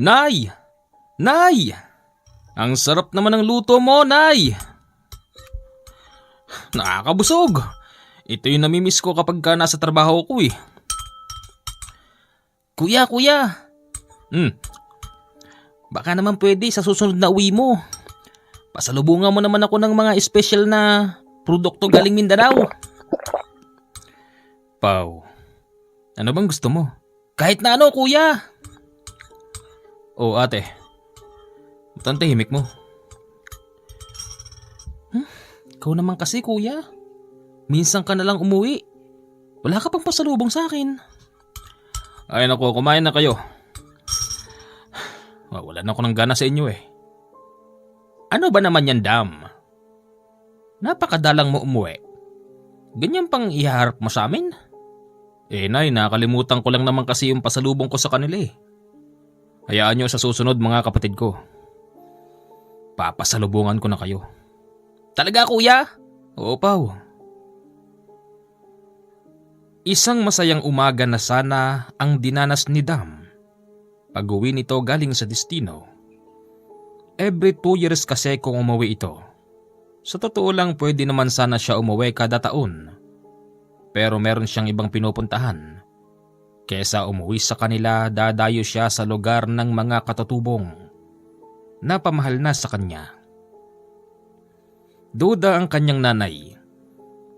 Nay! Nay! Ang sarap naman ng luto mo, Nay! Nakakabusog! Ito yung namimiss ko kapag nasa trabaho ko eh. Kuya! Baka naman pwede sa susunod na uwi mo. Pasalubungan mo naman ako ng mga special na produkto galing Mindanao. Pao, ano bang gusto mo? Kahit na ano, kuya! Oh, ate. Ba't ang tahimik mo? Ikaw naman kasi, kuya. Minsan ka na lang umuwi. Wala ka pang pasalubong sa akin. Ay naku, kumain na kayo. Wala na ako ng gana sa inyo eh. Ano ba naman yan, Dam? Napakadalang mo umuwi. Ganyan pang ihaharap mo sa amin? Nay, nakalimutan ko lang naman kasi yung pasalubong ko sa kanila eh. Hayaan nyo sa susunod mga kapatid ko. Papasalubungan ko na kayo. Talaga, kuya? Oo, Pao. Isang masayang umaga na sana ang dinanas ni Dam. Pag-uwi nito galing sa destino. Every 2 years kasi kung umuwi ito. Sa totoo lang pwede naman sana siya umuwi kada taon. Pero meron siyang ibang pinupuntahan. Kesa umuwi sa kanila, dadayo siya sa lugar ng mga katutubong na pamahal na sa kanya. Duda ang kanyang nanay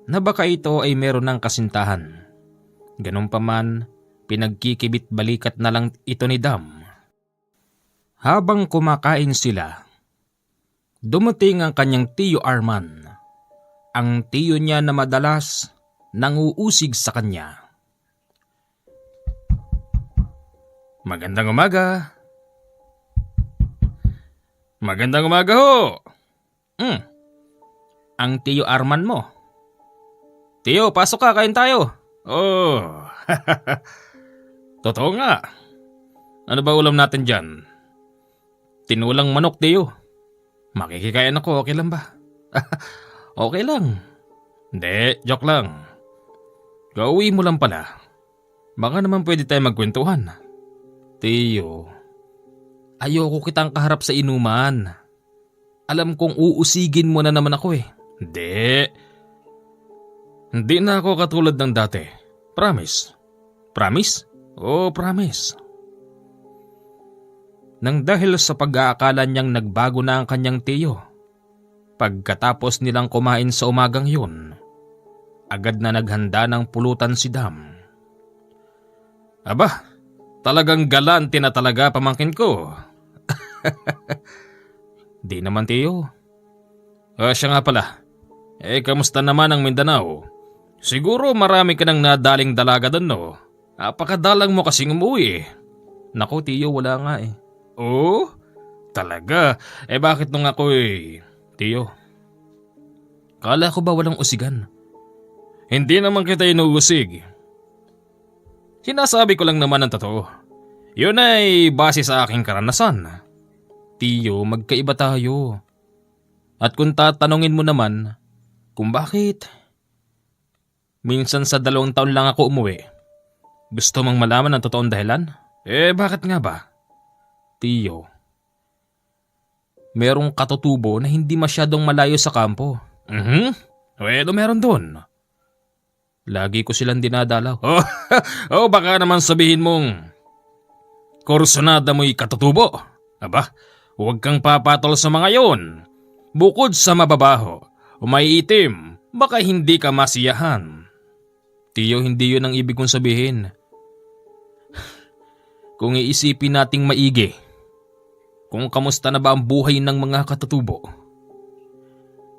na baka ito ay meron ng kasintahan. Ganun pa man, pinagkikibit balikat na lang ito ni Dam. Habang kumakain sila, dumating ang kanyang tiyo Arman. Ang tiyo niya na madalas nanguusig sa kanya. Magandang umaga. Magandang umaga ho. Ang tiyo Arman mo. Tiyo, pasok ka, kain tayo. Oh, totoo nga. Ano ba ulam natin dyan? Tinulang manok, Tiyo. Makikikain ako, okay lang ba? Okay lang. Hindi, joke lang. Kauwi mo lang pala. Baka naman pwede tayo magkwentuhan. Tiyo, ayoko kitang kaharap sa inuman. Alam kong uusigin mo na naman ako eh. Hindi na ako katulad ng dati. Promise. Promise? Oh, promise. Nang dahil sa pag-aakala niyang nagbago na ang kanyang tiyo, pagkatapos nilang kumain sa umagang yun, agad na naghanda ng pulutan si Dam. Aba, talagang galante na talaga pamangkin ko. Di naman, tiyo. Siya nga pala. Kamusta naman ang Mindanao? Siguro marami ka nang nadaling dalaga doon, no? Napakadalang mo kasing umuwi. Naku, tiyo, wala nga eh. Oh? Talaga? Bakit nung ako tiyo? Kala ko ba walang usigan? Hindi naman kita inuusig. Sinasabi ko lang naman ang totoo. Yun ay base sa aking karanasan. Tiyo, magkaiba tayo. At kung tatanungin mo naman kung bakit minsan sa 2 taon lang ako umuwi, gusto mong malaman ang totoong dahilan? Bakit nga ba? Tiyo, merong katutubo na hindi masyadong malayo sa kampo. Meron doon. Lagi ko silang dinadalaw. Baka naman sabihin mong kursunada mo'y katutubo. Aba, huwag kang papatol sa mga yon. Bukod sa mababaho o may itim, baka hindi ka masiyahan. Tiyo, hindi yun ang ibig kong sabihin. Kung iisipin nating maigi, kung kamusta na ba ang buhay ng mga katutubo,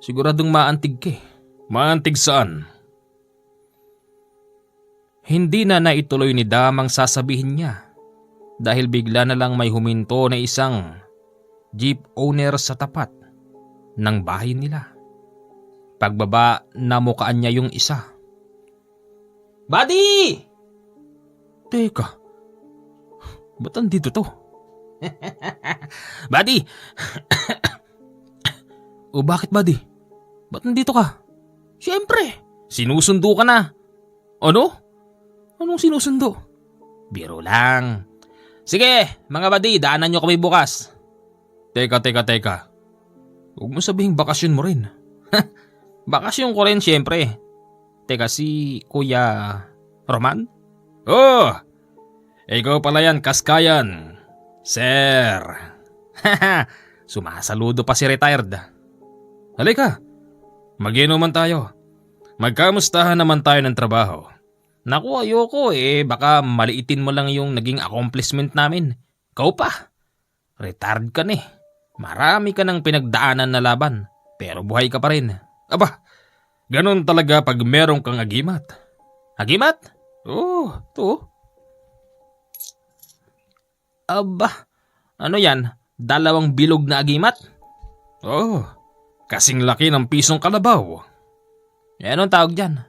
siguradong maantig ka. Maantig saan? Hindi na naituloy ni Dam ang sasabihin niya dahil bigla na lang may huminto na isang jeep owner sa tapat ng bahay nila. Pagbaba, namukaan niya yung isa. Buddy! Teka, ba't andito to? Buddy! O bakit, buddy? Ba't nandito ka? Siyempre, sinusundo ka na. Ano? Anong sinusundo? Biro lang. Sige, mga buddy, daanan nyo kami bukas. Teka. Huwag mo sabihing bakasyon mo rin. Bakasyon ko rin siyempre. Teka, si Kuya Roman? Oh, ikaw pala yan, Kaskayan. Sir. Sumasaludo pa si retired. Halika, mag-inuman tayo. Magkamustahan naman tayo ng trabaho. Naku, ayoko baka maliitin mo lang yung naging accomplishment namin. Ikaw pa, retired ka na eh. Marami ka ng pinagdaanan na laban, pero buhay ka pa rin. Aba, ganun talaga pag merong kang agimat. Agimat? Oo, to. Aba, ano yan? Dalawang bilog na agimat? Oo, kasing laki ng pisong kalabaw. Anong tawag dyan?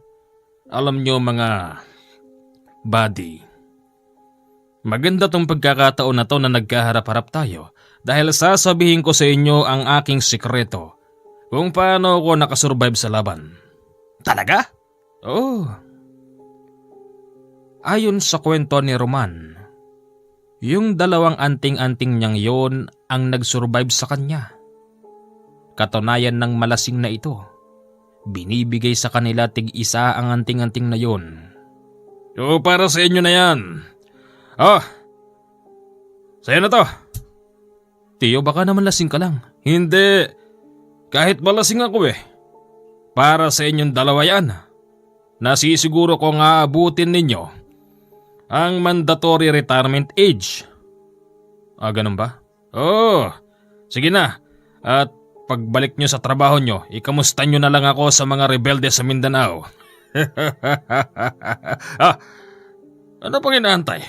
Alam nyo mga buddy, maganda tong pagkakataon na to na nagkaharap-harap tayo dahil sasabihin ko sa inyo ang aking sikreto kung paano ako nakasurvive sa laban. Talaga? Oo. Ayon sa kwento ni Roman, yung dalawang anting-anting niyang yon ang nagsurvive sa kanya. Katunayan ng malasing na ito. Binibigay sa kanila tig-isa ang anting-anting na yon. O para sa inyo na yan. Oh, sa'yo na to. Tiyo, baka naman lasing ka lang. Hindi, kahit malasing ako Para sa inyong dalawa yan. Nasisiguro kong aabutin ninyo ang mandatory retirement age. Ganun ba? Oh, sige na. At pagbalik nyo sa trabaho nyo, ikamusta nyo na lang ako sa mga rebelde sa Mindanao. Ano pang inaantay?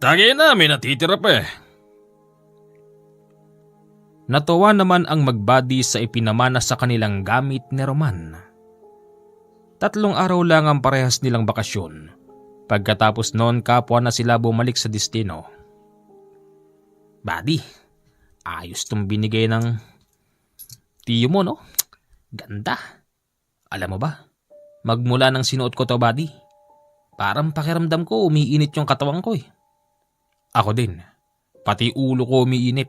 Tagay na, may natitira pa Natuwa naman ang magbadi sa ipinamana sa kanilang gamit ni Roman. 3 araw lang ang parehas nilang bakasyon. Pagkatapos noon, kapwa na sila bumalik sa destino. Buddy, ayos tong binigay ng tiyo mo, no? Ganda. Alam mo ba, magmula nang sinuot ko to, buddy, parang pakiramdam ko umiinit yung katawan ko Ako din. Pati ulo ko umiinit.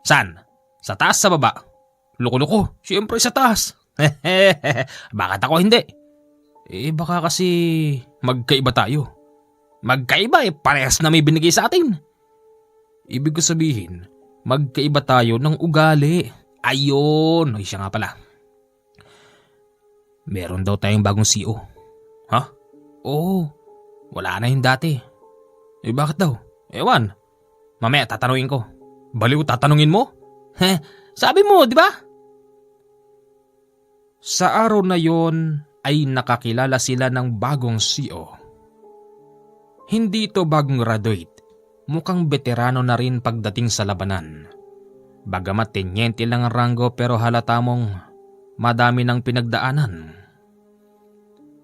Saan? Sa taas, sa baba? Loko-loko, siyempre sa taas. Bakit ako hindi? Baka kasi magkaiba tayo. Magkaiba parehas na may binigay sa atin. Ibig ko sabihin, magkaiba tayo ng ugali. Ayun, siya nga pala. Meron daw tayong bagong CEO. Ha? Oo, wala na yung dati. Bakit daw? Ewan, mamaya tatanungin ko. Baliw, tatanungin mo? Sabi mo, di ba? Sa araw na yon ay nakakilala sila ng bagong CEO. Hindi ito bagong graduate. Mukhang veterano na rin pagdating sa labanan. Bagamat tenyente lang ang ranggo pero halata mong madami ng pinagdaanan.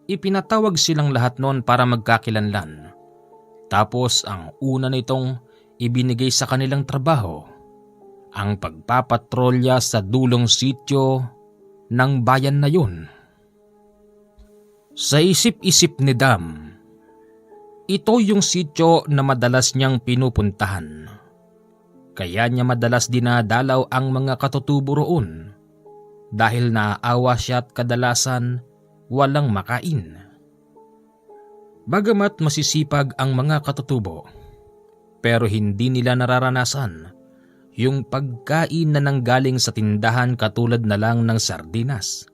Ipinatawag silang lahat noon para magkakilanlan. Tapos ang una nitong ibinigay sa kanilang trabaho, ang pagpapatrolya sa dulong sityo ng bayan na yun. Sa isip-isip ni Dam, ito yung sityo na madalas niyang pinupuntahan. Kaya niya madalas dinadalaw ang mga katutubo roon dahil naaawa siya at kadalasan walang makain. Bagamat masisipag ang mga katutubo, pero hindi nila nararanasan yung pagkain na nanggaling sa tindahan katulad na lang ng sardinas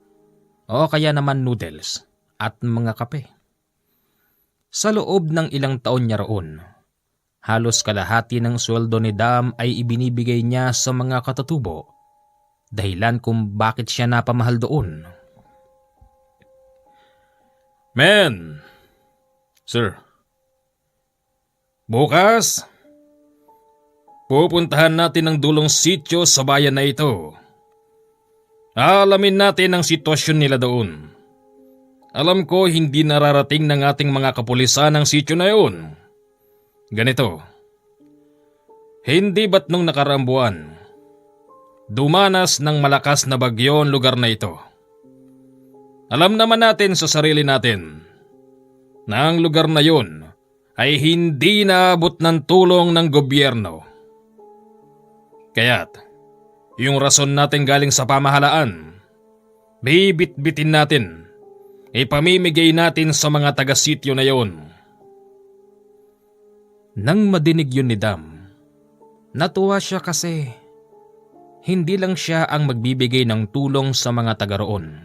o kaya naman noodles at mga kape. Sa loob ng ilang taon niya roon, halos kalahati ng sweldo ni Dam ay ibinibigay niya sa mga katutubo, dahilan kung bakit siya napamahal doon. Men, sir, bukas pupuntahan natin ang dulong sityo sa bayan na ito. Alamin natin ang sitwasyon nila doon. Alam ko hindi nararating ng ating mga kapulisan ang sityo na yun. Ganito, hindi ba't nung nakaraang buwan, dumanas ng malakas na bagyo ang lugar na ito. Alam naman natin sa sarili natin na ang lugar na yun ay hindi naabot ng tulong ng gobyerno. Kaya't, yung rason natin galing sa pamahalaan, bibit-bitin natin, ipamimigay natin sa mga taga-sityo na yon. Nang madinig yun ni Dam, natuwa siya kasi hindi lang siya ang magbibigay ng tulong sa mga taga roon.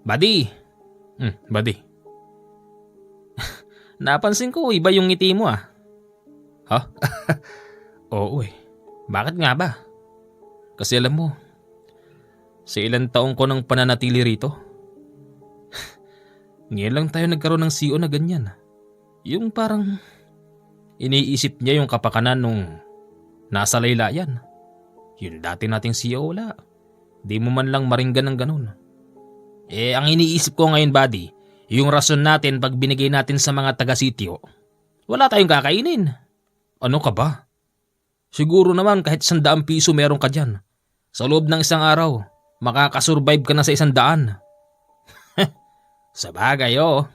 Buddy! Buddy. Napansin ko iba yung ngiti mo ah. Ha? Oo eh. Bakit nga ba? Kasi alam mo, sa ilang taong ko nang pananatili rito, ngayon lang tayo nagkaroon ng CEO na ganyan. Yung parang iniisip niya yung kapakanan nung nasa laylayan. Yung dati nating CEO wala. Di mo man lang maringgan ng ganun. Ang iniisip ko ngayon, buddy, yung rason natin pag binigay natin sa mga taga-sityo, wala tayong kakainin. Ano ka ba? Siguro naman kahit 100 piso meron ka dyan. Sa loob ng isang araw, makakasurvive ka na sa 100. Sa bagay, oh.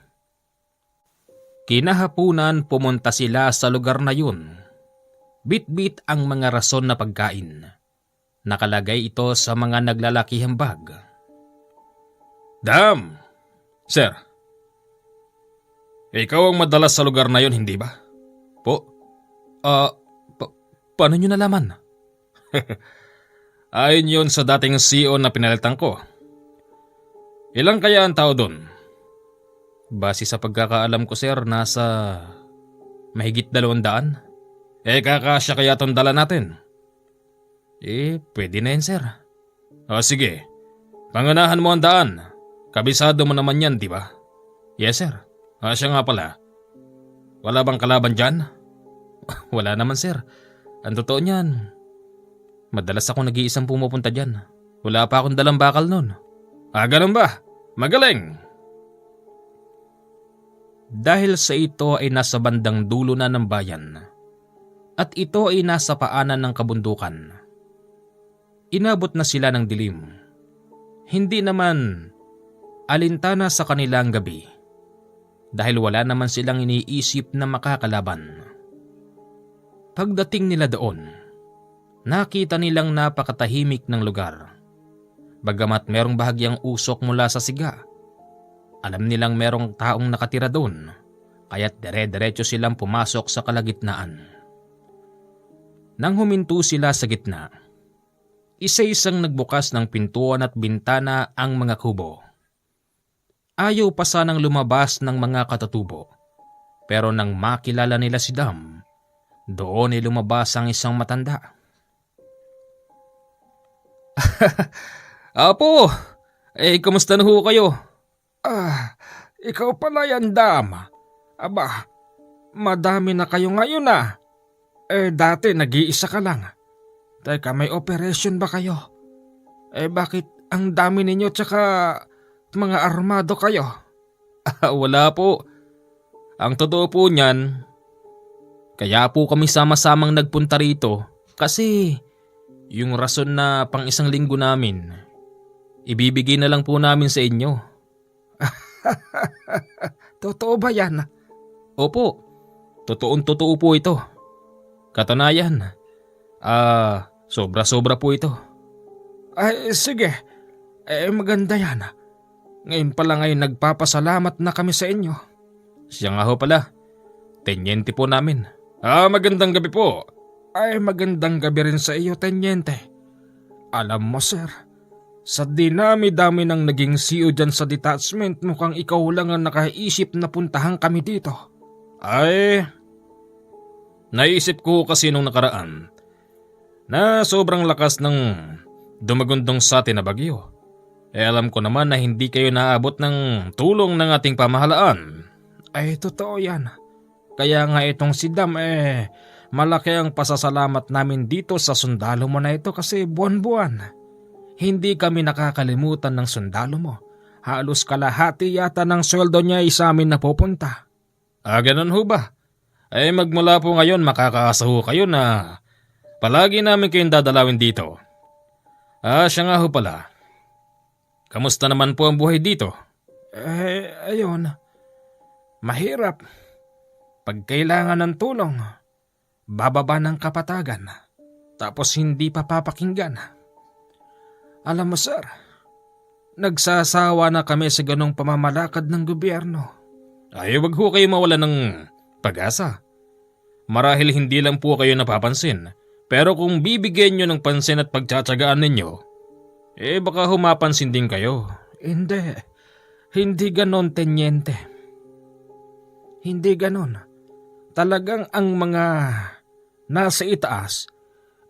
Kinahapunan pumunta sila sa lugar na yun. Bit-bit ang mga rason na pagkain. Nakalagay ito sa mga naglalakihang bag. Dam! Sir, ikaw ang madalas sa lugar na yun, hindi ba? Po? Paano nyo nalaman? Ayon yun sa dating CEO na pinalitan ko. Ilang kaya ang tao doon? Base sa pagkakaalam ko, sir, nasa mahigit 200. Kakasya kaya itong dala natin? Pwede na yan, sir. Sige. Pangunahan mo ang daan. Kabisado mo naman yan, di ba? Yes, sir. Siya nga pala. Wala bang kalaban dyan? Wala naman, sir. Ang totoo niyan, madalas ako nag-iisang pumupunta dyan. Wala pa akong dalang bakal nun. Ganun ba? Magaling! Dahil sa ito ay nasa bandang dulo na ng bayan at ito ay nasa paanan ng kabundukan. Inabot na sila ng dilim. Hindi naman alintana sa kanilang gabi dahil wala naman silang iniisip na makakalaban. Pagdating nila doon, nakita nilang napakatahimik ng lugar. Bagamat merong bahagyang usok mula sa siga, alam nilang merong taong nakatira doon, kaya't dire-diretso silang pumasok sa kalagitnaan. Nang huminto sila sa gitna, isa-isang nagbukas ng pintuan at bintana ang mga kubo. Ayaw pa sanang lumabas ng mga katatubo, pero nang makilala nila si Dam, doon ay lumabas ang isang matanda. Apo, kamusta na ho kayo? Ikaw pala yan, Dam. Aba, madami na kayo ngayon ah. Dati nag-iisa ka lang. Teka, may operation ba kayo? Bakit ang dami ninyo tsaka mga armado kayo? Wala po. Ang totoo po niyan, kaya po kami sama-samang nagpunta rito kasi yung rason na pang 1 linggo namin, ibibigay na lang po namin sa inyo. Totoo ba yan? Opo, totoong-totoo po ito. Katunayan, sobra-sobra po ito. Sige. Maganda yan. Ngayon pala nagpapasalamat na kami sa inyo. Siya nga ho pala, tenyente po namin. Magandang gabi po. Magandang gabi rin sa iyo, tenyente. Alam mo, sir, sa dinami-dami ng naging CEO dyan sa detachment, mukhang ikaw lang ang nakaisip na puntahan kami dito. Naisip ko kasi nung nakaraan na sobrang lakas ng dumagundong sa atin na bagyo. Alam ko naman na hindi kayo naabot ng tulong ng ating pamahalaan. Totoo yan. Kaya nga itong si Dam, malaki ang pasasalamat namin dito sa sundalo mo na ito kasi buwan-buwan. Hindi kami nakakalimutan ng sundalo mo. Halos kalahati yata ng sweldo niya ay sa amin napupunta. Ganun ho ba? Magmula po ngayon makakaasa ho kayo na palagi namin kayong dadalawin dito. Siya nga ho pala. Kamusta naman po ang buhay dito? Ayun. Mahirap. Pag kailangan ng tulong, bababa ng kapatagan, tapos hindi pa papakinggan. Alam mo sir, nagsasawa na kami sa ganong pamamalakad ng gobyerno. Ay, wag ho kayo mawala ng pag-asa. Marahil hindi lang po kayo napapansin, pero kung bibigyan nyo ng pansin at pagtsatsagaan ninyo, baka humapansin din kayo. Hindi ganon, tenyente. Hindi ganon. Talagang ang mga nasa itaas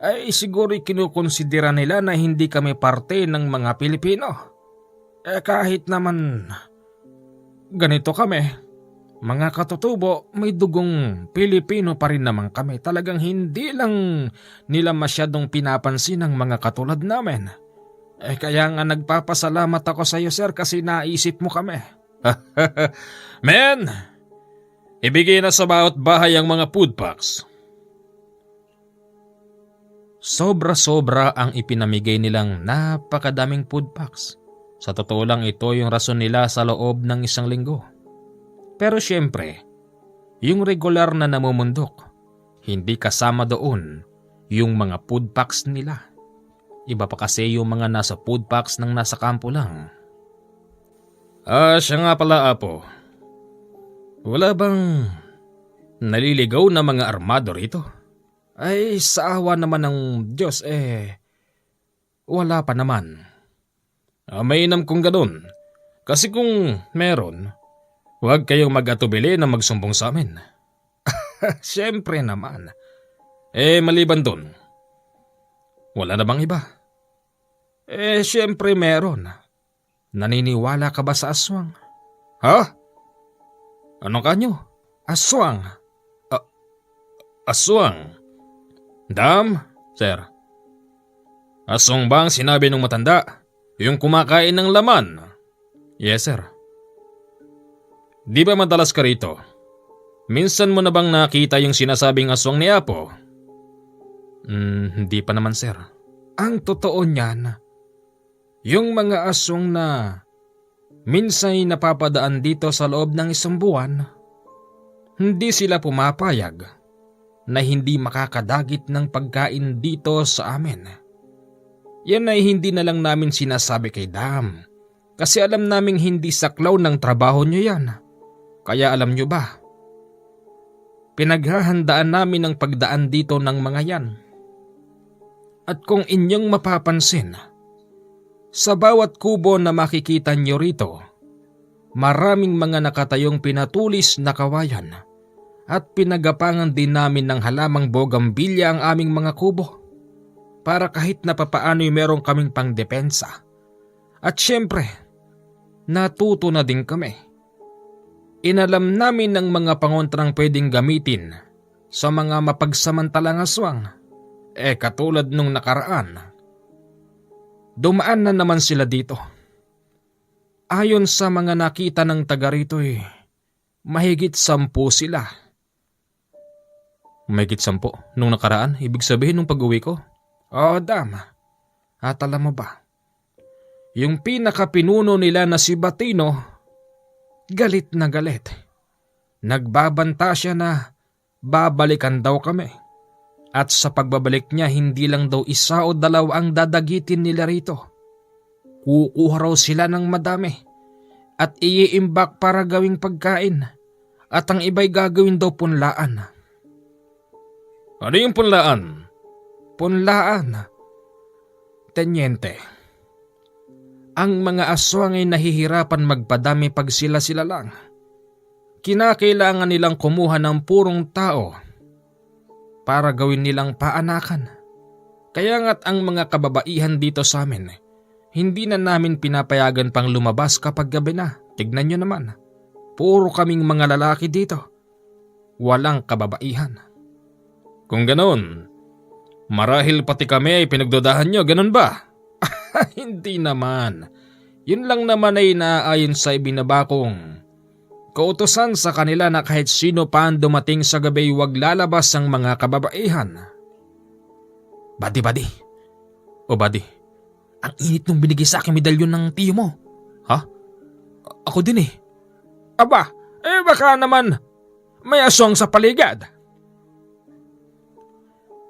ay siguro'y kinukonsidera nila na hindi kami parte ng mga Pilipino. Kahit naman ganito kami, mga katutubo, may dugong Pilipino pa rin naman kami. Talagang hindi lang nila masyadong pinapansin ang mga katulad namin. Kaya nga nagpapasalamat ako sa iyo sir kasi naisip mo kami. Men! Ibigay na sa bawat bahay ang mga food packs. Sobra-sobra ang ipinamigay nilang napakadaming food packs. Sa totoo lang ito yung rason nila sa loob ng 1 linggo. Pero syempre, yung regular na namumundok, hindi kasama doon yung mga food packs nila. Iba pa kasi yung mga nasa food packs ng nasa kampo lang. Siya nga pala Apo. Wala bang naliligaw na mga armado rito? Ay, sa awa naman ng Diyos wala pa naman. Mainam kung ganun. Kasi kung meron, huwag kayong mag-atubili na magsumbong sa amin. Siyempre naman. Maliban dun, wala na bang iba? Siyempre meron. Naniniwala ka ba sa aswang? Ha? Anong kanyo? Aswang. Aswang? Dam, sir. Aswang ba ang sinabi ng matanda? Yung kumakain ng laman? Yes, sir. Di ba madalas ka rito? Minsan mo na bang nakita yung sinasabing aswang ni Apo? Hindi pa naman, sir. Ang totoo niyan, yung mga aswang na minsan napapadaan dito sa loob ng 1 buwan, hindi sila pumapayag na hindi makakadagit ng pagkain dito sa amin. Yan ay hindi na lang namin sinasabi kay Dam kasi alam naming hindi saklaw ng trabaho niyo yan. Kaya alam niyo ba, pinaghahandaan namin ang pagdaan dito ng mga yan. At kung inyong mapapansin, sa bawat kubo na makikita niyo rito, maraming mga nakatayong pinatulis na kawayan at pinagapangan din namin ng halamang bogambilya ang aming mga kubo para kahit na papaano'y merong kaming pangdepensa. At syempre, natuto na din kami. Inalam namin ng mga pangontrang pwedeng gamitin sa mga mapagsamantalang aswang. Katulad nung nakaraan, dumaan na naman sila dito. Ayon sa mga nakita ng taga rito'y mahigit 10 sila. Mahigit 10? Nung nakaraan? Ibig sabihin nung pag-uwi ko? Oo, Dam. At alam mo ba, yung pinakapinuno nila na si Batino, galit na galit. Nagbabanta siya na babalikan daw kami. At sa pagbabalik niya, hindi lang daw 1 o 2 ang dadagitin nila rito. Kukuha raw sila ng madami at iiimbak para gawing pagkain at ang iba'y gagawin daw punlaan. Ano yung punlaan? Punlaan. Tenyente, ang mga aswang ay nahihirapan magpadami pag sila-sila lang. Kinakailangan nilang kumuha ng purong tao para gawin nilang paanakan. Kaya nga't ang mga kababaihan dito sa amin, hindi na namin pinapayagan pang lumabas kapag gabi na. Tignan nyo naman, puro kaming mga lalaki dito. Walang kababaihan. Kung ganon, marahil pati kami ay pinagdudahan nyo, ganon ba? Hindi naman. Yun lang naman ay naayon sa ibinabakong kautusan sa kanila na kahit sino pa ang dumating sa gabi huwag lalabas ang mga kababaihan. Badi. O Badi, Ang init nung binigay sa akin medalyon ng tiyo mo. ha? Ako din eh. Aba, Baka naman may aswang sa paligid.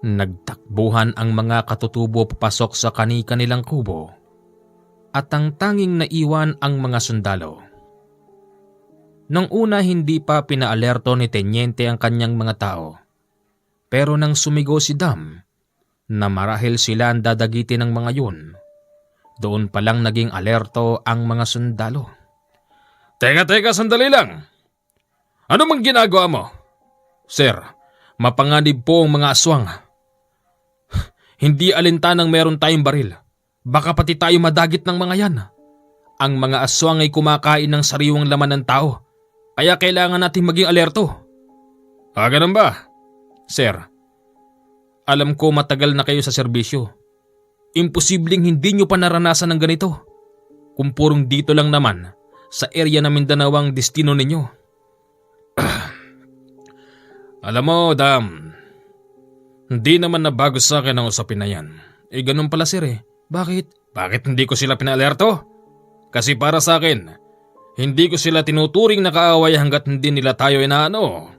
Nagtakbuhan ang mga katutubo papasok sa kani-kanilang kubo at ang tanging naiwan ang mga sundalo. Nang una hindi pa pinaalerto ni Tenyente ang kanyang mga tao, pero nang sumigo si Dam na marahil sila ang dadagitin ng mga yun, doon palang naging alerto ang mga sundalo. Teka, sandali lang. Ano mang ginagawa mo? Sir, mapanganib po ang mga aswang. Hindi alintanang meron tayong baril. Baka pati tayo madagit ng mga yan. Ang mga aswang ay kumakain ng sariwang laman ng tao. Kaya kailangan natin maging alerto. Ganun ba? Sir, alam ko matagal na kayo sa serbisyo. Imposibleng hindi nyo pa naranasan ng ganito. Kung purong dito lang naman, sa area na Mindanao ang destino ninyo. Alam mo, Dam, hindi naman nabago sa akin ang usapin na yan. Ganun pala sir eh. Bakit? Bakit hindi ko sila pinalerto? Kasi para sa akin, hindi ko sila tinuturing na kaaway hanggat hindi nila tayo inaano.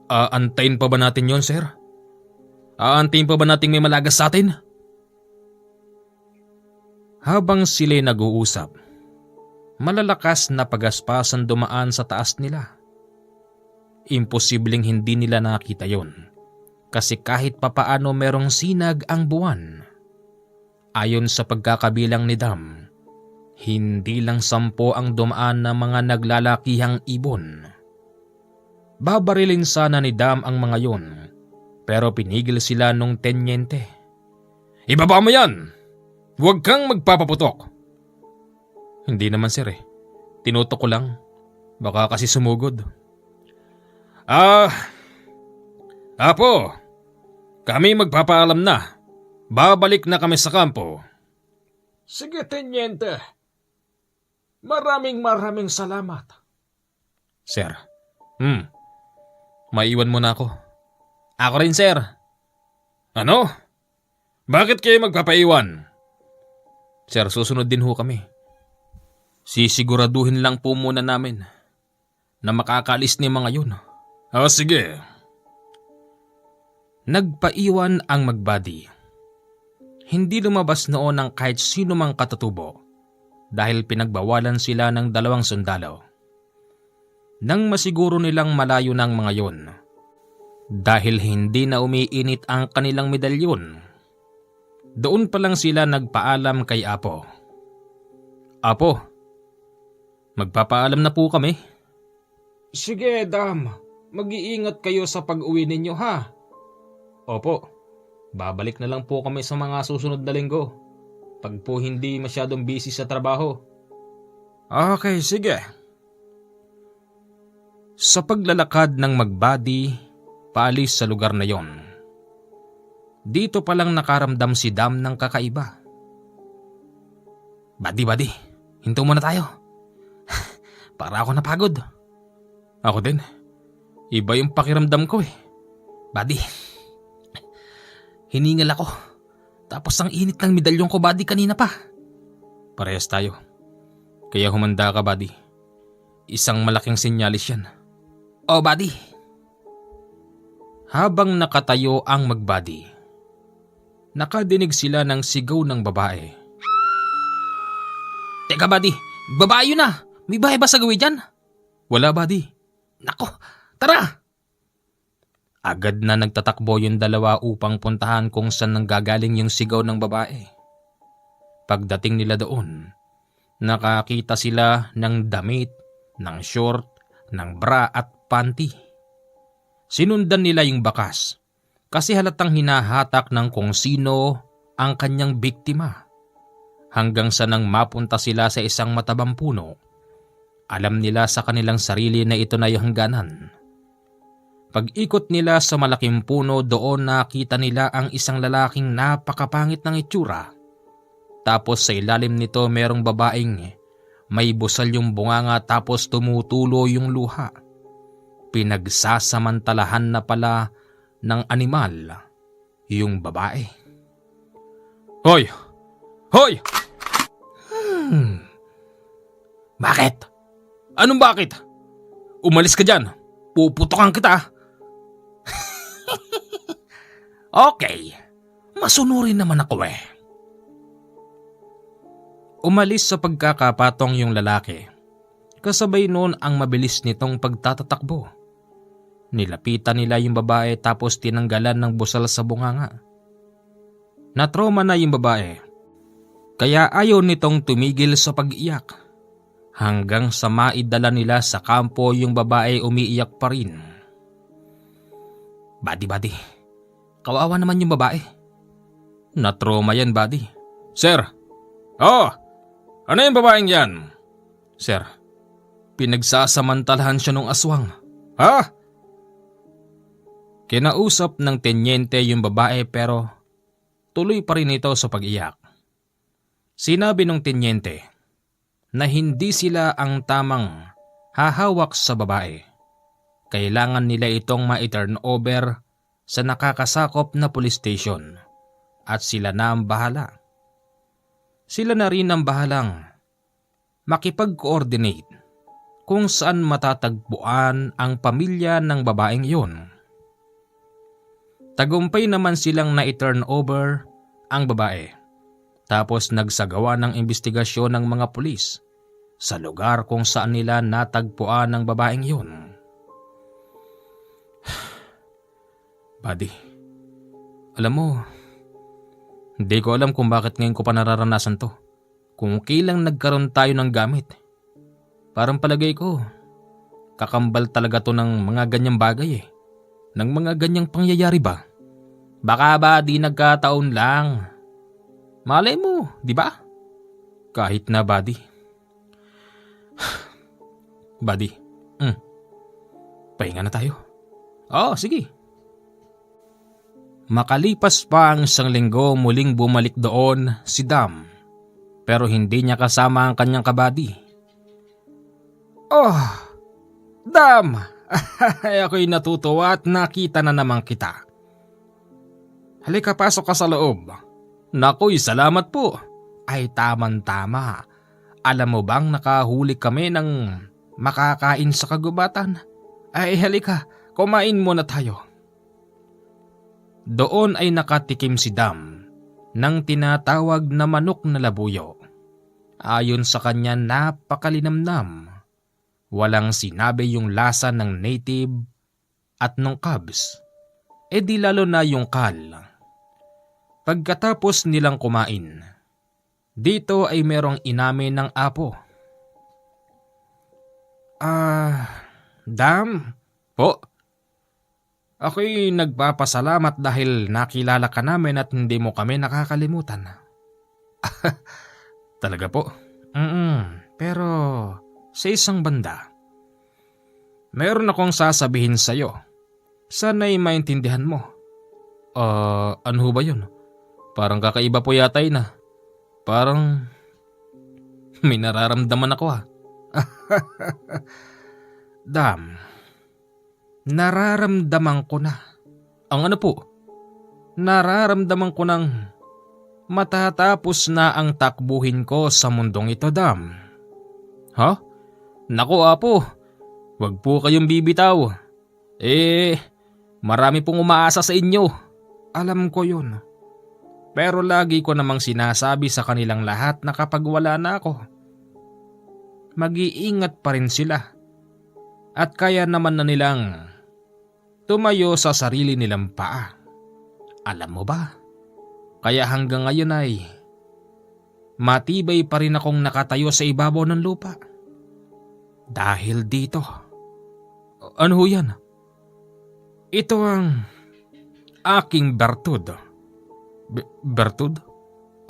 Aantayin pa ba natin yon, sir? Aantayin pa ba nating may malagas sa atin? Habang sila'y nag-uusap, malalakas na pagaspasan dumaan sa taas nila. Imposibleng hindi nila nakita yon. Kasi kahit papaano merong sinag ang buwan. Ayon sa pagkakabilang ni Dam, hindi lang 10 ang dumaan na mga naglalakihang ibon. Babarilin sana ni Dam ang mga yon, pero pinigil sila nung Tenyente. Ibaba mo yan! Huwag kang magpapaputok. Hindi naman sir eh. Tinutok ko lang. Baka kasi sumugod. Apo, kami magpapaalam na. Babalik na kami sa kampo. Sige, Tenyente. Maraming salamat. Sir, maiwan mo na ako. Ako rin, sir. Ano? Bakit kayo magpapaiwan? Sir, susunod din ho kami. Sisiguraduhin lang po muna namin na makakaalis ni mga yun. Sige. Nagpaiwan ang magbadi. Hindi lumabas noon ang kahit sino mang katutubo dahil pinagbawalan sila ng 2 sundalo. Nang masiguro nilang malayo ng mga yon, dahil hindi na umiinit ang kanilang medalyon, doon pa lang sila nagpaalam kay Apo. Apo, magpapaalam na po kami. Sige, Dam. Mag-iingat kayo sa pag-uwi ninyo, ha? Opo, babalik na lang po kami sa mga susunod na linggo. Pag po hindi masyadong busy sa trabaho. Okay, sige. Sa paglalakad ng magbadi, paalis sa lugar na yon, dito palang nakaramdam si Dam ng kakaiba. Badi, hinto muna tayo. Para ako napagod. Ako din. Iba yung pakiramdam ko eh. Badi, hiningal ako. Tapos ang init ng medalyon ko, Badi, kanina pa. Parehas tayo. Kaya humanda ka, Badi. Isang malaking senyalis yan. Oh, Badi. Habang nakatayo ang magbadi, nakadinig sila ng sigaw ng babae. Teka, Badi. Babae yun na. May bahay ba sa gawin dyan? Wala, Badi. Nako, tara! Agad na nagtatakbo yung 2 upang puntahan kung saan nanggagaling yung sigaw ng babae. Pagdating nila doon, nakakita sila ng damit, ng short, ng bra at panty. Sinundan nila yung bakas kasi halatang hinahatak ng kung sino ang kanyang biktima. Hanggang sa nang mapunta sila sa isang matabang puno, alam nila sa kanilang sarili na ito na yung hangganan. Pag-ikot nila sa malaking puno, doon nakita nila ang isang lalaking napakapangit ng itsura. Tapos sa ilalim nito merong babaeng may busal yung bunganga tapos tumutulo yung luha. Pinagsasamantalahan na pala ng animal yung babae. Hoy! Hoy! Bakit? Anong bakit? Umalis ka dyan. Puputokan kita. Okay, masunurin naman ako eh. Umalis sa pagkakapatong yung lalaki. Kasabay noon ang mabilis nitong pagtatatakbo. Nilapitan nila yung babae tapos tinanggalan ng busal sa bunganga. Natroma na yung babae, kaya ayaw nitong tumigil sa pag-iyak. Hanggang sa maidala nila sa kampo yung babae umiiyak pa rin. Buddy, kawawa naman yung babae. Natroma yan, buddy. Sir! Oh! Ano yung babaeng yan? Sir, pinagsasamantalahan siya ng aswang. Ha? Kinausap ng tenyente yung babae pero tuloy pa rin ito sa pag-iyak. Sinabi ng tenyente na hindi sila ang tamang hahawak sa babae. Kailangan nila itong ma-turn over sa nakakasakop na police station at sila na ang bahala. Sila na rin ang bahalang makipag-coordinate kung saan matatagpuan ang pamilya ng babaeng iyon. Tagumpay naman silang na-turn over ang babae. Tapos nagsagawa ng investigasyon ng mga pulis sa lugar kung saan nila natagpuan ang babaeng yun. Buddy, alam mo, hindi ko alam kung bakit ngayon ko pa nararanasan to. Kung kailang nagkaroon tayo ng gamit. Parang palagay ko, kakambal talaga to ng mga ganyang bagay eh. Ng mga ganyang pangyayari ba? Baka ba di nagkataon lang? Malay mo, di ba? Kahit na, buddy. Buddy, pahinga na tayo. Oh, sige. Makalipas pa ang 1 linggo, muling bumalik doon si Dam. Pero hindi niya kasama ang kanyang kabady. Oh, Dam! Ako'y natutuwa at nakita na naman kita. Halika, pasok ka sa loob. Nakoy, salamat po. Ay taman-tama. Alam mo bang nakahuli kami ng makakain sa kagubatan? Ay halika, kumain muna tayo. Doon ay nakatikim si Dam ng tinatawag na manok na labuyo. Ayon sa kanya, napakalinamnam. Walang sinabi yung lasa ng native at ng cubs. E di lalo na yung kal. Pagkatapos nilang kumain, dito ay merong inamin ng apo. Dam? Po? Ako'y nagpapasalamat dahil nakilala ka namin at hindi mo kami nakakalimutan. Talaga po? Pero sa isang banda, meron akong sasabihin sa'yo. Sana'y maintindihan mo. Ano ho ba yun? Parang kakaiba po yata yun ah. Parang may nararamdaman ako ah. Dam, nararamdaman ko na. Ang ano po? Nararamdaman ko nang matatapos na ang takbuhin ko sa mundong ito, Dam. Ha? Naku apo, wag po kayong bibitaw. Marami pong umaasa sa inyo. Alam ko yun. Pero lagi ko namang sinasabi sa kanilang lahat na kapag wala na ako, mag-iingat pa rin sila. At kaya naman na nilang tumayo sa sarili nilang paa. Alam mo ba? Kaya hanggang ngayon ay matibay pa rin akong nakatayo sa ibabaw ng lupa. Dahil dito. Ano ho yan? Ito ang aking bertud. Bertud?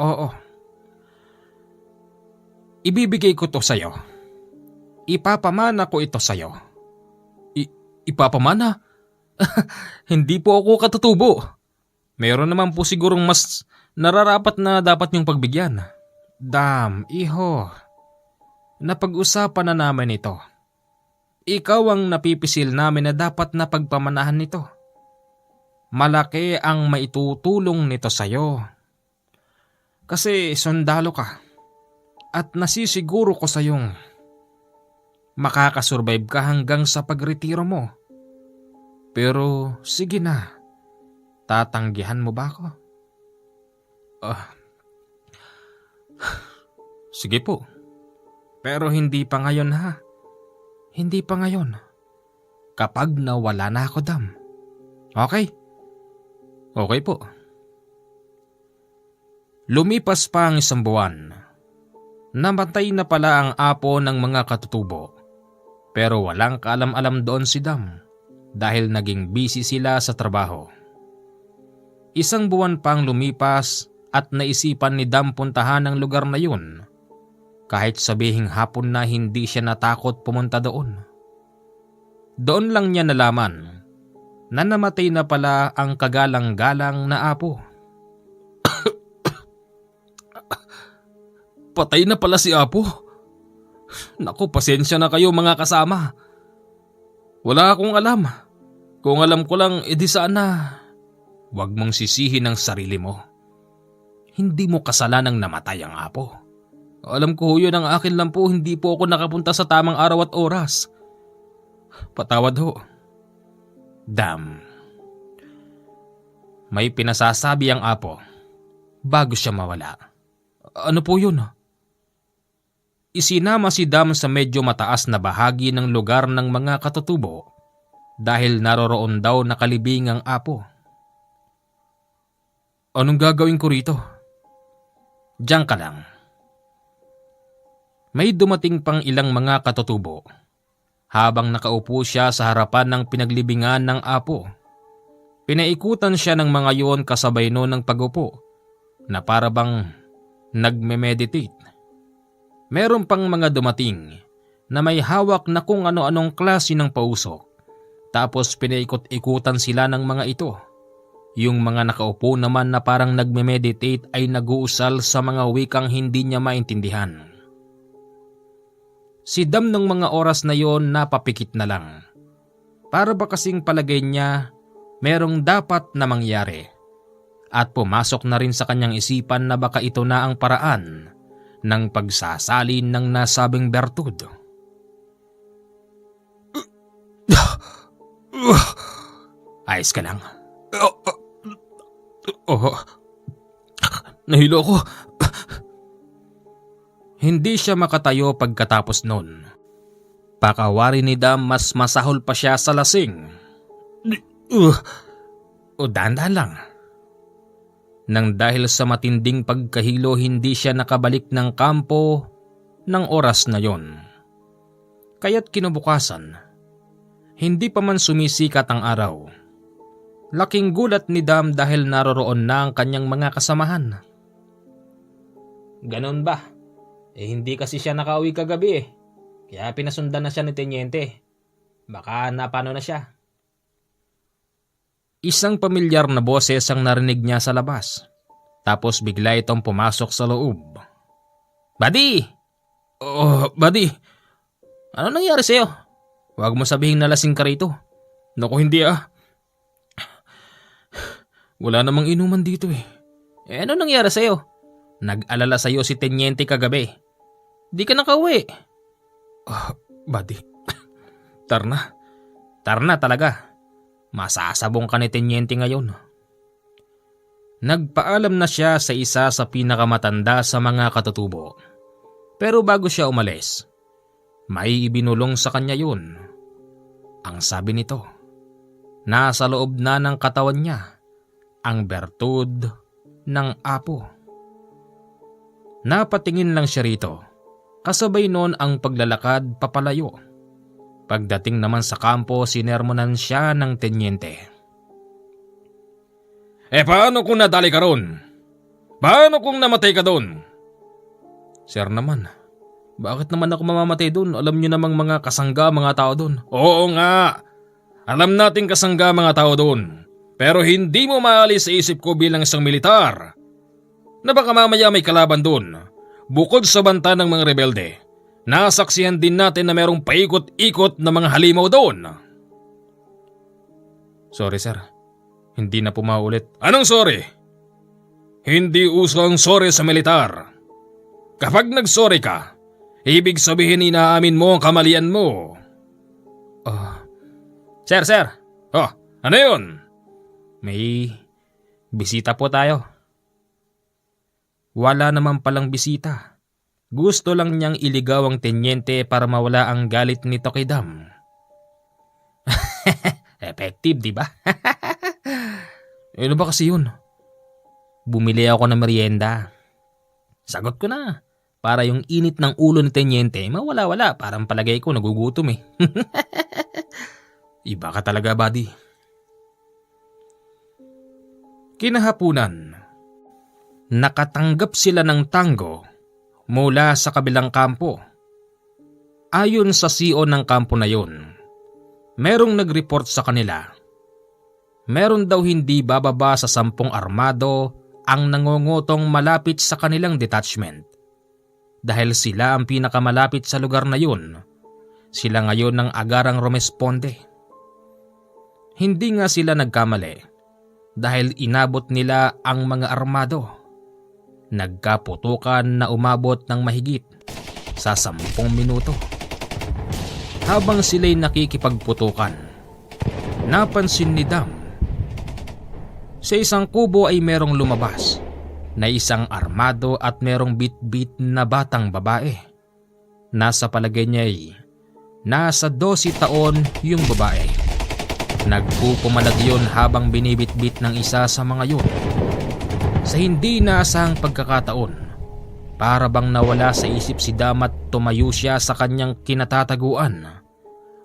Oo. Ibibigay ko to sa'yo. Ipapamana ko ito sa'yo. Ipapamana? Hindi po ako katutubo. Meron naman po sigurong mas nararapat na dapat niyong pagbigyan. Dam, iho. Napag-usapan na namin ito. Ikaw ang napipisil namin na dapat na pagpamanahan nito. Malaki ang maitutulong nito sa'yo. Kasi sundalo ka. At nasisiguro ko sa'yong makakasurvive ka hanggang sa pagretiro mo. Pero sige na, tatanggihan mo ba ako? Sige po. Pero hindi pa ngayon ha. Hindi pa ngayon. Kapag nawala na ako, Dam. Okay? Okay po. Lumipas pa ang isang buwan. Namatay na pala ang apo ng mga katutubo. Pero walang kaalam-alam doon si Dam dahil naging busy sila sa trabaho. Isang buwan pang lumipas at naisipan ni Dam puntahan ang lugar na yun. Kahit sabihing hapon na hindi siya natakot pumunta doon. Doon lang niya nalaman na namatay na pala ang kagalang-galang na apo. Patay na pala si Apo. Naku, pasensya na kayo mga kasama. Wala akong alam. Kung alam ko lang, edi sana. Huwag mong sisihin ang sarili mo. Hindi mo kasalanang namatay ang Apo. Alam ko yun ang akin lang po, hindi po ako nakapunta sa tamang araw at oras. Patawad ho. Dam. May pinasasabi ang apo bago siya mawala. Ano po yun? Isinama si Dam sa medyo mataas na bahagi ng lugar ng mga katutubo dahil naroroon daw nakalibing ang apo. Anong gagawin ko rito? Diyan ka lang. May dumating pang ilang mga katutubo. Habang nakaupo siya sa harapan ng pinaglibingan ng apo, pinaikutan siya ng mga yon kasabay noon ng pagupo na para bang nagme-meditate. Meron pang mga dumating na may hawak na kung ano-anong klase ng pausok. Tapos pinaikot-ikutan sila ng mga ito. Yung mga nakaupo naman na parang nagme-meditate ay nag-uusal sa mga wikang hindi niya maintindihan. Si Dam ng mga oras na yon napapikit na lang. Para ba kasing palagay niya merong dapat na mangyari. At pumasok na rin sa kanyang isipan na baka ito na ang paraan ng pagsasalin ng nasabing bertud. Ayos ka lang? Nahilo ako. Hindi siya makatayo pagkatapos nun. Pakawari ni Dam mas masahol pa siya sa lasing. O dahan-dahan lang. Nang dahil sa matinding pagkahilo hindi siya nakabalik ng kampo ng oras na yon. Kaya't kinabukasan, hindi pa man sumisikat ang araw. Laking gulat ni Dam dahil naroroon na ang kanyang mga kasamahan. Ganon ba? Hindi kasi siya nakauwi kagabi eh. Kaya pinasundan na siya ni Tenyente. Baka napano na siya. Isang pamilyar na boses ang narinig niya sa labas. Tapos bigla itong pumasok sa loob. Buddy! Oh, buddy. Ano nangyari sa'yo? Huwag mo sabihin na lasing ka rito. Naku, hindi ah. Wala namang inuman dito eh. Ano nangyari sa'yo? Nag-alala sa'yo si Tenyente kagabi. Di ka nakauwi. Buddy. Tarna. Tarna talaga. Masasabong ka ni Tenyente ngayon. Nagpaalam na siya sa isa sa pinakamatanda sa mga katutubo. Pero bago siya umalis, may ibinulong sa kanya yun. Ang sabi nito, nasa loob na ng katawan niya ang bertud ng apo. Napatingin lang siya rito, kasabay noon ang paglalakad papalayo. Pagdating naman sa kampo, sinermonan siya ng Tenyente. Paano kung nadali ka ron? Paano kung namatay ka doon? Sir naman, bakit naman ako mamamatay doon? Alam niyo namang mga kasangga mga tao doon. Oo nga, alam nating kasangga mga tao doon. Pero hindi mo maalis sa isip ko bilang isang militar na baka mamaya may kalaban doon. Bukod sa banta ng mga rebelde, nasaksihan din natin na merong paikot-ikot na mga halimaw doon. Sorry sir, hindi na po maulit. Anong sorry? Hindi uso ang sorry sa militar. Kapag nagsorry ka, Ibig sabihin inaamin mo ang kamalian mo. Sir. Oh, ano yun? May bisita po tayo. Wala naman palang bisita. Gusto lang niyang iligaw ang tenyente para mawala ang galit nito kay Dam. Effective, di ba? Ano ba kasi yun? Bumili ako ng merienda. Sagot ko na. Para yung init ng ulo ni tenyente mawala-wala. Parang palagay ko nagugutom eh. Iba ka talaga, buddy. Kinahapunan, nakatanggap sila ng tango mula sa kabilang kampo. Ayon sa CEO ng kampo na yun, merong nag-report sa kanila. Meron daw hindi bababa sa 10 armado ang nangungutong malapit sa kanilang detachment. Dahil sila ang pinakamalapit sa lugar na yun, sila ngayon ang agarang rumesponde. Hindi nga sila nagkamali dahil inabot nila ang mga armado. Nagkaputukan na umabot ng mahigit sa 10 minuto. Habang sila'y nakikipagputukan, napansin ni Dam. Sa isang kubo ay merong lumabas na isang armado at merong bit-bit na batang babae. Nasa palagay niya ay nasa 12 taon yung babae. Nagpupumalag yun habang binibit-bit ng isa sa mga yun. Sa hindi naasahang pagkakataon, para bang nawala sa isip si Dam at tumayo siya sa kanyang kinatataguan.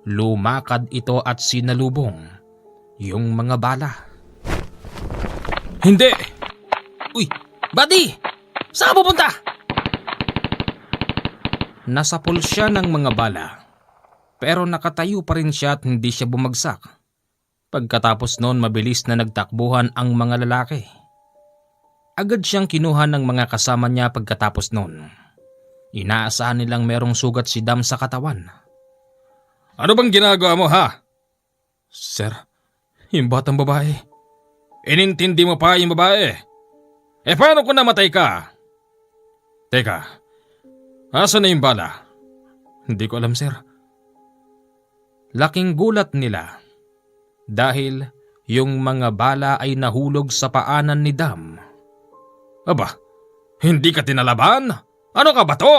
Lumakad ito at sinalubong yung mga bala. Hindi! Uy, buddy! Saan ka pupunta? Nasapul siya ng mga bala, pero nakatayo pa rin siya at hindi siya bumagsak. Pagkatapos noon mabilis na nagtakbuhan ang mga lalaki. Agad siyang kinuha ng mga kasama niya pagkatapos noon. Inaasahan nilang merong sugat si Dam sa katawan. Ano bang ginagawa mo, ha? Sir, yung batang babae. Inintindi mo pa yung babae? Paano kung namatay ka? Teka, asa na yung bala? Hindi ko alam, sir. Laking gulat nila dahil yung mga bala ay nahulog sa paanan ni Dam. Aba, hindi ka tinalaban? Ano ka ba to?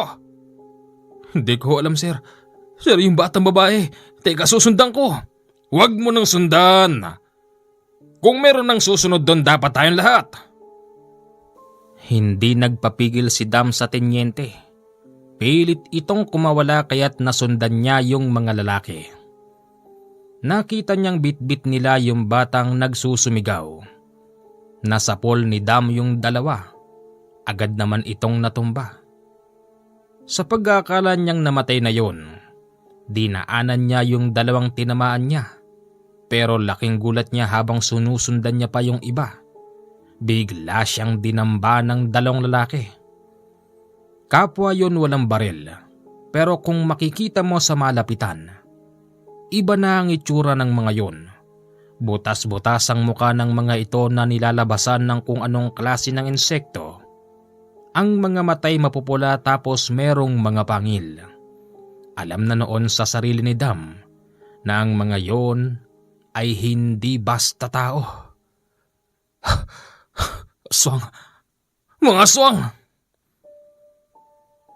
Hindi ko alam, sir. Sir, yung batang babae. Teka, susundan ko. Huwag mo nang sundan. Kung meron nang susunod doon, dapat tayong lahat. Hindi nagpapigil si Dam sa tenyente. Pilit itong kumawala kaya't nasundan niya yung mga lalaki. Nakita niyang bitbit nila yung batang nagsusumigaw. Nasapol ni Dam yung dalawa. Agad naman itong natumba. Sa pag-aakala niyang namatay na yun, dinaanan niya yung dalawang tinamaan niya. Pero laking gulat niya habang sunusundan niya pa yung iba. Bigla siyang dinamba ng 2 lalaki. Kapwa yun walang baril, pero kung makikita mo sa malapitan, iba na ang itsura ng mga yun. Butas-butas ang muka ng mga ito na nilalabasan ng kung anong klase ng insekto. Ang mga matay mapupula tapos merong mga pangil. Alam na noon sa sarili ni Dam na ang mga yon ay hindi basta tao. Aswang! Mga aswang!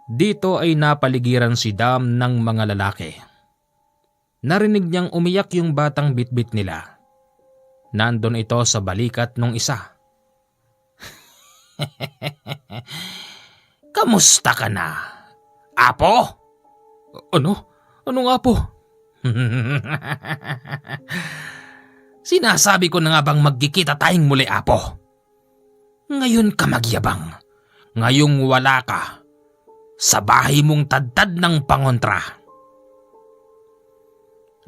Dito ay napaligiran si Dam ng mga lalaki. Narinig niyang umiyak yung batang bitbit nila. Nandun ito sa balikat nung isa. Kamusta ka na, Apo? Ano? Anong apo? Sinasabi ko na nga bang magkikita tayong muli, Apo? Ngayon ka magyabang. Ngayong wala ka. Sa bahay mong tadtad ng pangontra.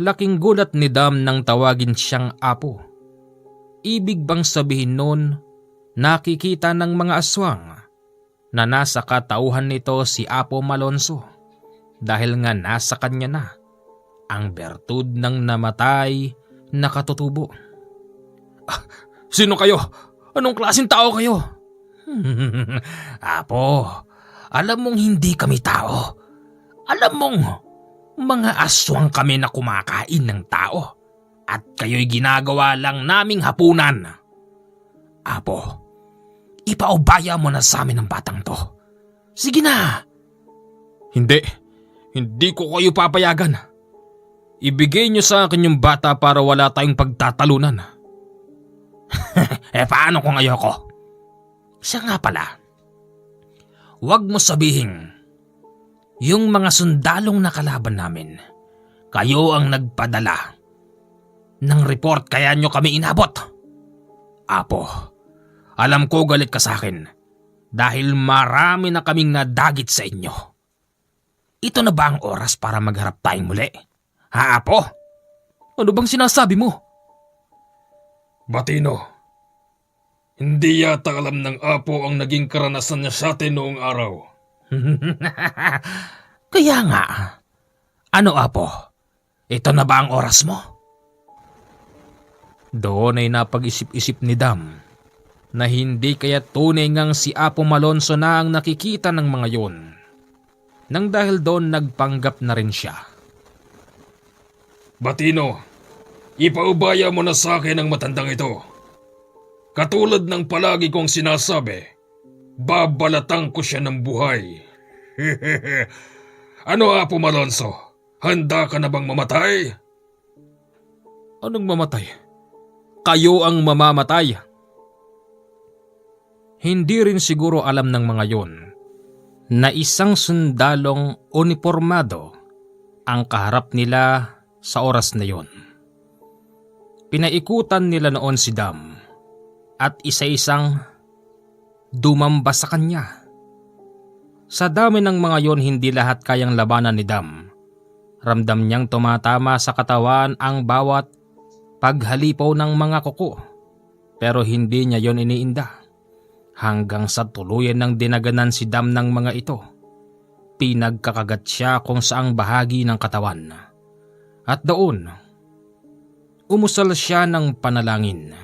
Laking gulat ni Dam nang tawagin siyang apo. Ibig bang sabihin nun, nakikita ng mga aswang na nasa katauhan nito si Apo Malonzo dahil nga nasa kanya na ang bertud ng namatay na katutubo. Sino kayo? Anong klaseng tao kayo? Apo, alam mong hindi kami tao. Alam mong, mga aswang kami na kumakain ng tao at kayo'y ginagawa lang naming hapunan. Apo, ipaubaya mo na sa amin ang batang to. Sige na! Hindi ko kayo papayagan. Ibigay niyo sa akin yung bata para wala tayong pagtatalunan. Paano kung ayoko? Siya nga pala. Huwag mo sabihin, yung mga sundalong nakalaban namin, kayo ang nagpadala ng report kaya nyo kami inabot. Apo, alam ko galit ka sa akin dahil marami na kaming nadagit sa inyo. Ito na ba ang oras para magharap tayong muli? Ha, Apo? Ano bang sinasabi mo? Batino, hindi yata alam ng Apo ang naging karanasan niya sa atin noong araw. Kaya nga, ano Apo? Ito na ba ang oras mo? Doon ay napag-isip-isip ni Dam na hindi kaya tunay ngang si Apo Malonzo na ang nakikita ng mga yun. Nang dahil doon nagpanggap na rin siya. Batino, ipaubaya mo na sa akin ang matandang ito. Katulad ng palagi kong sinasabi, babalatan ko siya ng buhay. Ano Apo Malonzo? Handa ka na bang mamatay? Anong mamatay? Kayo ang mamamatay. Hindi rin siguro alam ng mga yon na isang sundalong uniformado ang kaharap nila sa oras na yon. Pinaikutan nila noon si Dam at isa-isang dumamba sa kanya. Sa dami ng mga yon, hindi lahat kayang labanan ni Dam. Ramdam niyang tumatama sa katawan ang bawat paghalipaw ng mga kuko, pero hindi niya yon iniinda. Hanggang sa tuluyan ng dinaganan si Dam ng mga ito. Pinagkakagat siya kung saang bahagi ng katawan. At doon, umusal siya ng panalangin.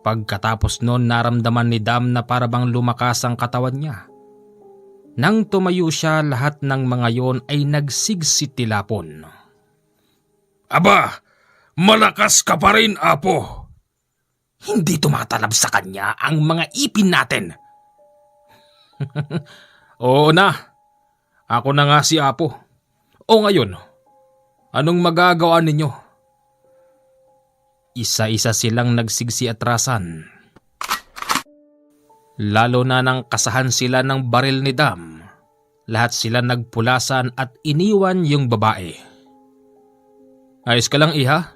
Pagkatapos noon, naramdaman ni Dam na parabang lumakas ang katawan niya. Nang tumayo siya, lahat ng mga yon ay nagsigsitilapon. Aba, malakas ka pa rin, Apo. Hindi tumatalab sa kanya ang mga ipin natin. Oo na, ako na nga si Apo. O ngayon, anong magagawa ninyo? Isa-isa silang nagsigsiatrasan. Lalo na nang kasahan sila ng baril ni Dam. Lahat sila nagpulasan at iniwan yung babae. Ayos ka lang, Iha?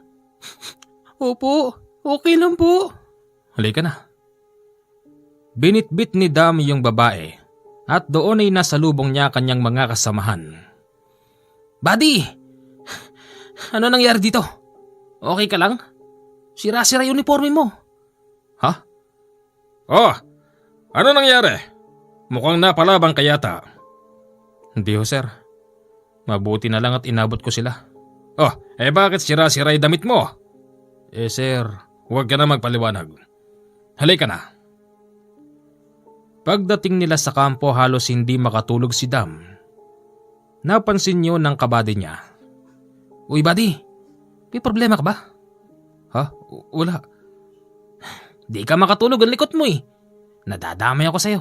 Opo, okay lang po. Halika na. Binitbit ni Dam yung babae at doon ay nasalubong niya kanyang mga kasamahan. Buddy! Ano nangyari dito? Okay ka lang? Sira-sira yung uniforme mo. Ha? Oh, ano nangyari? Mukhang napalabang ka yata. Hindi ho, sir. Mabuti na lang at inabot ko sila. Oh, bakit sira-sira yung damit mo? Sir, huwag ka na magpaliwanag. Halika na. Pagdating nila sa kampo, halos hindi makatulog si Dam. Napansin niyo ng kabady niya. Uy, buddy. May problema ka ba? Ha? Wala. Di ka makatulog ang likot mo eh. Nadadamay ako sa'yo.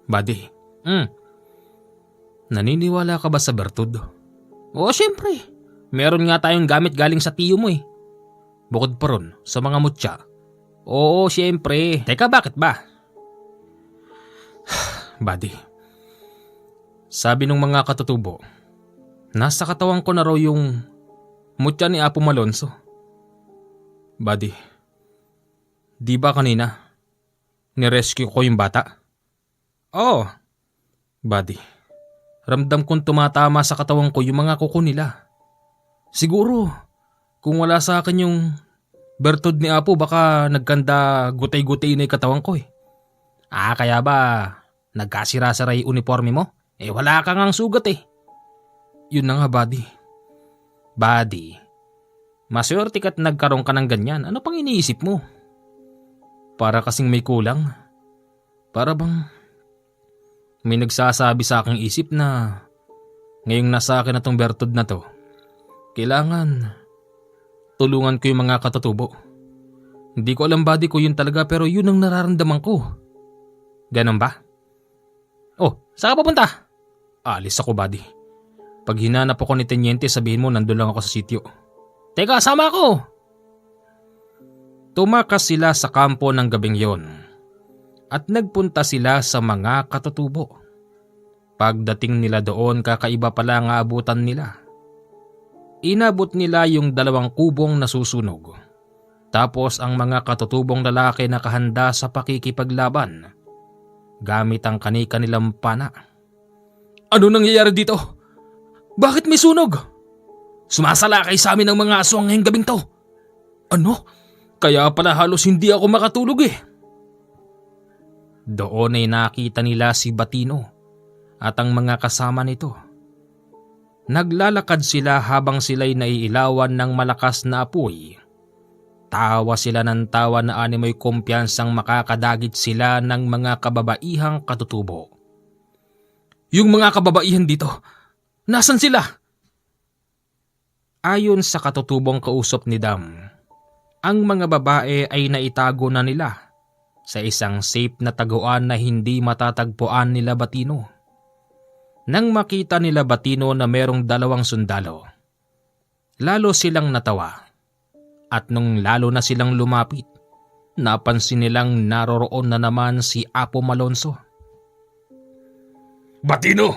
Buddy. Naniniwala ka ba sa bertud? Oo, syempre. Meron nga tayong gamit galing sa tiyo mo eh. Bukod pa ron, sa mga mutya. Oo, syempre. Teka, bakit ba? Buddy. Sabi ng mga katutubo, nasa katawan ko na raw yung mutya ni Apo Malonzo. Buddy, di ba kanina nirescue ko yung bata? Oo. Buddy, ramdam kong tumatama sa katawan ko yung mga kuko nila. Siguro, kung wala sa akin yung bertud ni Apo, baka nagkanda gutay-gutay na yung katawan ko eh. Kaya ba nagkasira-sira yung uniforme mo? Wala kang ang sugat eh. Yun na nga, buddy. Buddy, maswerte ka't nagkaroon ka ng ganyan. Ano pang iniisip mo? Para kasing may kulang. Para bang May nagsasabi sa aking isip na ngayong nasa akin na tong bertud na to, kailangan tulungan ko yung mga katutubo. Hindi ko alam buddy ko yun talaga pero yun ang nararamdaman ko. Ganon ba? Oh, saan ka papunta? Alis ako buddy. Pag hinanap ako ni Tenyente sabihin mo nandun lang ako sa sityo. Teka, sama ako! Tumakas sila sa kampo ng gabing yon at nagpunta sila sa mga katutubo. Pagdating nila doon kakaiba pala ang aabutan nila. Inabot nila yung 2 kubong nasusunog. Tapos ang mga katutubong lalaki nakahanda sa pakikipaglaban gamit ang kani-kanilang pana. Ano nangyayari dito? Bakit may sunog? Sumasalakay sa amin ng mga aswang ngayong gabing to. Ano? Kaya pala halos hindi ako makatulog eh. Doon ay nakita nila si Batino at ang mga kasama nito. Naglalakad sila habang sila'y naiilawan ng malakas na apoy. Tawa sila ng tawa na animoy kumpiyansang makakadagit sila ng mga kababaihang katutubo. Yung mga kababaihan dito, nasan sila? Ayon sa katutubong kausap ni Dam, ang mga babae ay naitago na nila sa isang safe na taguan na hindi matatagpuan nila Batino. Nang makita nila Batino na merong 2 sundalo, lalo silang natawa at nung lalo na silang lumapit, napansin nilang naroroon na naman si Apo Malonzo. Batino!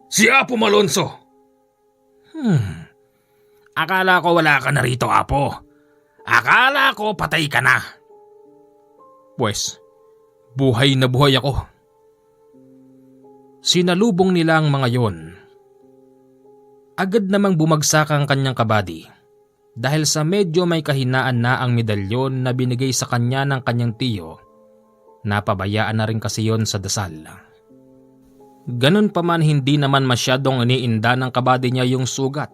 Si Apo Malonzo! Akala ko wala ka na rito, Apo. Akala ko patay ka na. Pwes, buhay na buhay ako. Sinalubong nila ang mga yon. Agad namang bumagsak ang kanyang kabady dahil sa medyo may kahinaan na ang medalyon na binigay sa kanya ng kanyang tiyo. Napabayaan na rin kasi yon sa dasal. Ganun pa man hindi naman masyadong iniinda ng kabady niya yung sugat,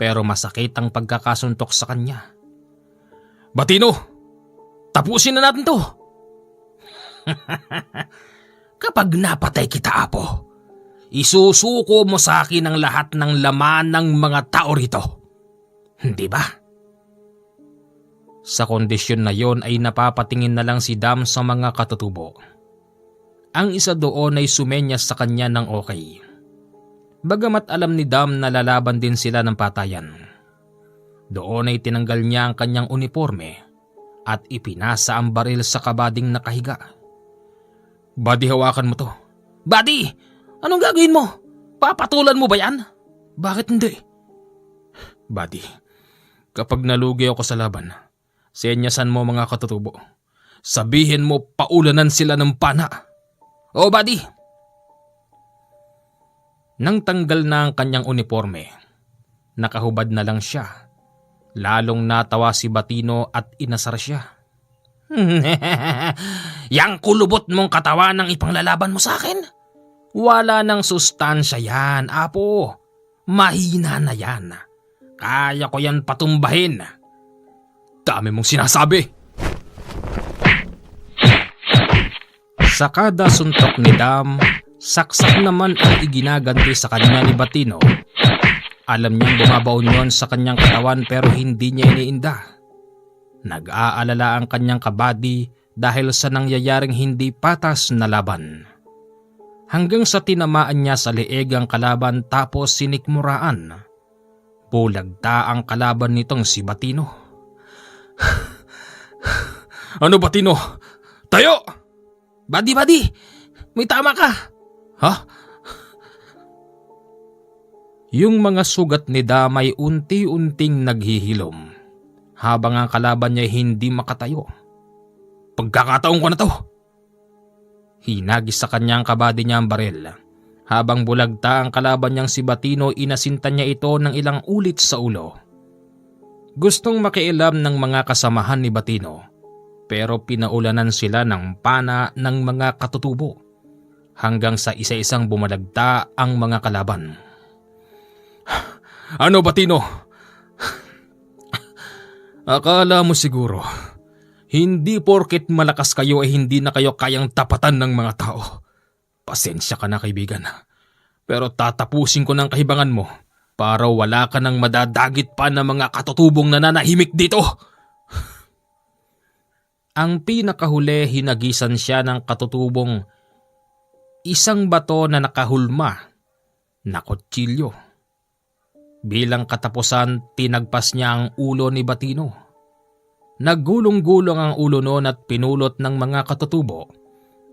pero masakit ang pagkakasuntok sa kanya. Batino, tapusin na natin to. Kapag napatay kita, Apo, isusuko mo sa akin ang lahat ng laman ng mga tao rito. Hindi ba? Sa kondisyon na yon ay napapatingin na lang si Dam sa mga katutubo. Ang isa doon ay sumenyas sa kanya ng okay. Bagamat alam ni Dam na lalaban din sila ng patayan. Doon ay tinanggal niya ang kanyang uniforme at ipinasa ang baril sa kabading nakahiga. Buddy, hawakan mo to. Buddy! Anong gagawin mo? Papatulan mo ba yan? Bakit hindi? Buddy, kapag nalugi ako sa laban, senyasan mo mga katutubo. Sabihin mo paulanan sila ng pana. Oh, buddy! Nang tanggal na ang kanyang uniforme, nakahubad na lang siya. Lalong natawa si Batino at inasar siya. Yang kulubot mong katawan ang ipanglalaban mo sa akin? Wala nang sustansya yan, Apo. Mahina na yan. Kaya ko yan patumbahin. Dami mong sinasabi. Sa kada suntok ni Dam, saksak naman ang iginaganti sa kanya ni Batino. Alam niyang bumabaon yon sa kanyang katawan pero hindi niya iniinda. Nag-aalala ang kanyang kabady dahil sa nangyayaring hindi patas na laban. Hanggang sa tinamaan niya sa leeg ang kalaban tapos sinikmuraan. Bulagta ang kalaban nitong si Batino. Ano Batino? Tayo! Buddy! May tama ka! Ha? Yung mga sugat ni Dam ay unti-unting naghihilom habang ang kalaban niya hindi makatayo. Pagkakataon ko na to! Hinagis sa kanyang kabady niya ang baril. Habang bulagta ang kalaban niyang si Batino, inasintan niya ito ng ilang ulit sa ulo. Gustong makialam ng mga kasamahan ni Batino pero pinaulanan sila ng pana ng mga katutubo hanggang sa isa-isang bumalagta ang mga kalaban. Ano Batino? Akala mo siguro hindi porket malakas kayo ay hindi na kayo kayang tapatan ng mga tao. Pasensya ka na kaibigan, pero tatapusin ko ng kahibangan mo para wala ka nang madadagit pa ng mga katutubong nananahimik dito. Ang pinakahuli, hinagisan siya ng katutubong isang bato na nakahulma na kutsilyo. Bilang katapusan, tinagpas niya ang ulo ni Batino. Naggulong-gulong ang ulo noon at pinulot ng mga katutubo.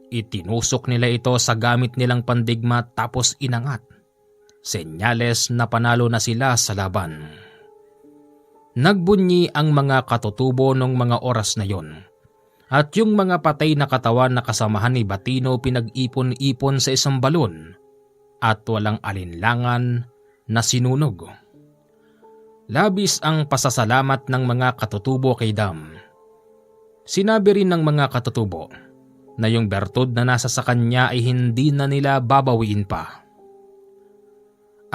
Itinusok nila ito sa gamit nilang pandigma tapos inangat. Senyales na panalo na sila sa laban. Nagbunyi ang mga katutubo nung mga oras na yon. At yung mga patay na katawan na kasamahan ni Batino pinag-ipon-ipon sa isang balon at walang alinlangan na sinunog. Labis ang pasasalamat ng mga katutubo kay Dam. Sinabi rin ng mga katutubo na yung bertud na nasa sa kanya ay hindi na nila babawiin pa.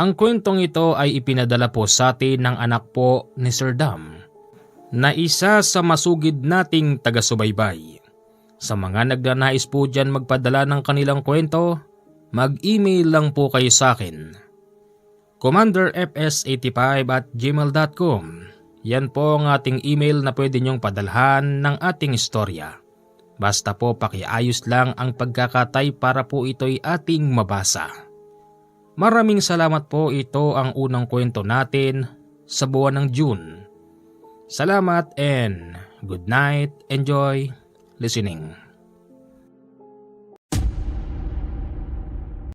Ang kwentong ito ay ipinadala po sa atin ng anak po ni Sir Dam, na isa sa masugid nating taga-subaybay. Sa mga nagnanais po dyan magpadala ng kanilang kwento, mag-email lang po kayo sa akin. commanderfs85@gmail.com. Yan po ang ating email na pwede nyong padalhan ng ating istorya. Basta po pakiayos lang ang pagkakatay para po ito'y ating mabasa. Maraming salamat po, ito ang unang kwento natin sa buwan ng June. Salamat and good night. Enjoy listening.